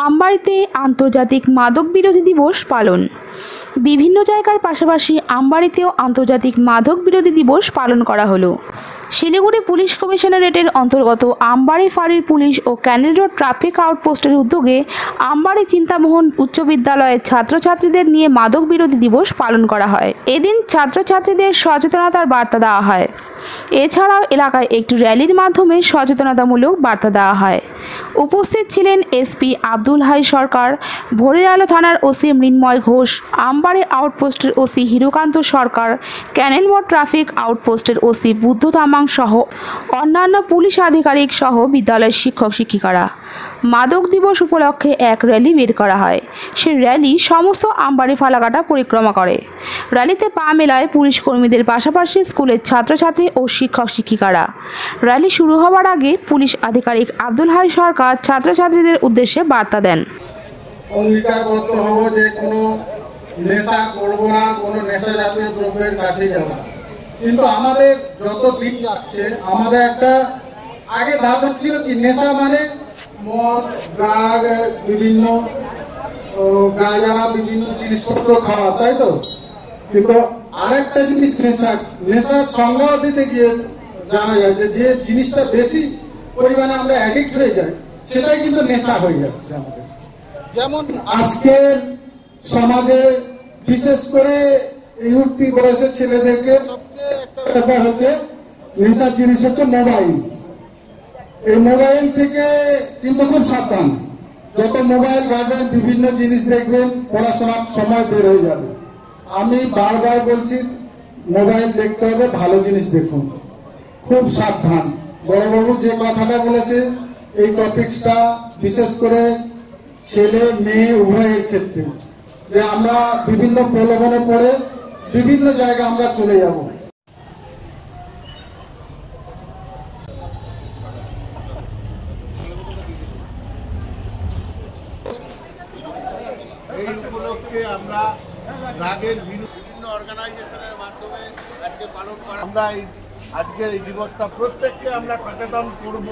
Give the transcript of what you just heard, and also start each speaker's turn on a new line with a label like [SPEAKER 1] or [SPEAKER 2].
[SPEAKER 1] আমবাড়িতে আন্তর্জাতিক মাদক বিরোধী দিবস পালন। বিভিন্ন জায়গার পাশাপাশি আমবাড়িতেও আন্তর্জাতিক মাদক বিরোধী দিবস পালন করা হলো। শিলিগুড়ি পুলিশ কমিশনারেটের অন্তর্গত আমবাড়ি ফাঁড়ির পুলিশ ও ক্যানেল রোড ট্রাফিক আউটপোস্টের উদ্যোগে আমবাড়ি চিন্তামোহন উচ্চ বিদ্যালয়ের ছাত্রছাত্রীদের নিয়ে মাদক বিরোধী দিবস পালন করা হয়। এদিন ছাত্রছাত্রীদের সচেতনতার বার্তা দেওয়া হয়। এছাড়াও এলাকায় একটি র্যালির মাধ্যমে সচেতনতামূলক বার্তা দেওয়া হয়। উপস্থিত ছিলেন এসপি আব্দুল হাই সরকার, ভোরের আলো থানার ওসি মৃন্ময় ঘোষ, আমবাড়ি আউটপোস্টের ওসি হিরোকান্ত সরকার, ক্যানেল মোড় ট্রাফিক আউটপোস্টের ওসি বুদ্ধ তামাং সহ অন্যান্য পুলিশ আধিকারিক সহ বিদ্যালয়ের শিক্ষক শিক্ষিকারা। মাদক দিবস উপলক্ষে এক র্যালি বের করা হয়। সেই র্যালি সমস্ত আমবাড়ি ফালাকাটা পরিক্রমা করে। র্যালিতে পা মেলায় পুলিশ কর্মীদের পাশাপাশি স্কুলের ছাত্রছাত্রী ও শিক্ষক শিক্ষিকারা। র্যালি শুরু হওয়ার আগে পুলিশ আধিকারিক আব্দুল হাই সরকার ছাত্রছাত্রীদের উদ্দেশ্যে বার্তা দেন।
[SPEAKER 2] অঙ্গীকারবদ্ধ হব যে কোনো নেশা করবো না, কোনো নেশা জাতীয় দ্রব্যের কাছে যাব না। কিন্তু আমাদের যত দিন যাচ্ছে আমাদের একটা আগে ধারণা ছিল কি নেশা মানে মদ, ড্রাগ, বিভিন্ন গাঁজা, বিভিন্ন জিনিসপত্র খাওয়া, তাই তো। কিন্তু আরেকটা জিনিস নেশার সংজ্ঞা দিতে গিয়ে জানা যায় যে জিনিসটা বেশি পরিমাণে আমরা অ্যাডিক্ট হয়ে যাই সেটাই কিন্তু নেশা হয়ে যাচ্ছে আমাদের। যেমন আজকে সমাজে বিশেষ করে এই উঠতি বয়সের ছেলেদেরকে সবচেয়ে একটা ব্যাপার হচ্ছে নেশার জিনিস হচ্ছে মোবাইল। এই মোবাইল থেকে কিন্তু খুব সাবধান। যত মোবাইল ঘাটবেন, বিভিন্ন জিনিস দেখবেন, পড়াশোনার সময় বের হয়ে যাবে। আমি বারবার বলছি মোবাইল দেখতে হবে, ভালো জিনিস দেখুন, খুব সাবধান। বড়বাবু যে কথাটা বলেছে এই টপিকসটা বিশেষ করে ছেলে মেয়ে উভয়ের ক্ষেত্রে, যে আমরা বিভিন্ন প্রলোভনে পড়ে বিভিন্ন জায়গায় আমরা চলে যাব।
[SPEAKER 3] এই উপলক্ষে আমরা রাগের বিভিন্ন অর্গানাইজেশনের মাধ্যমে আজকে পালন করা, আমরা এই আজকের এই দিবসটা প্রত্যেককে আমরা সচেতন করব।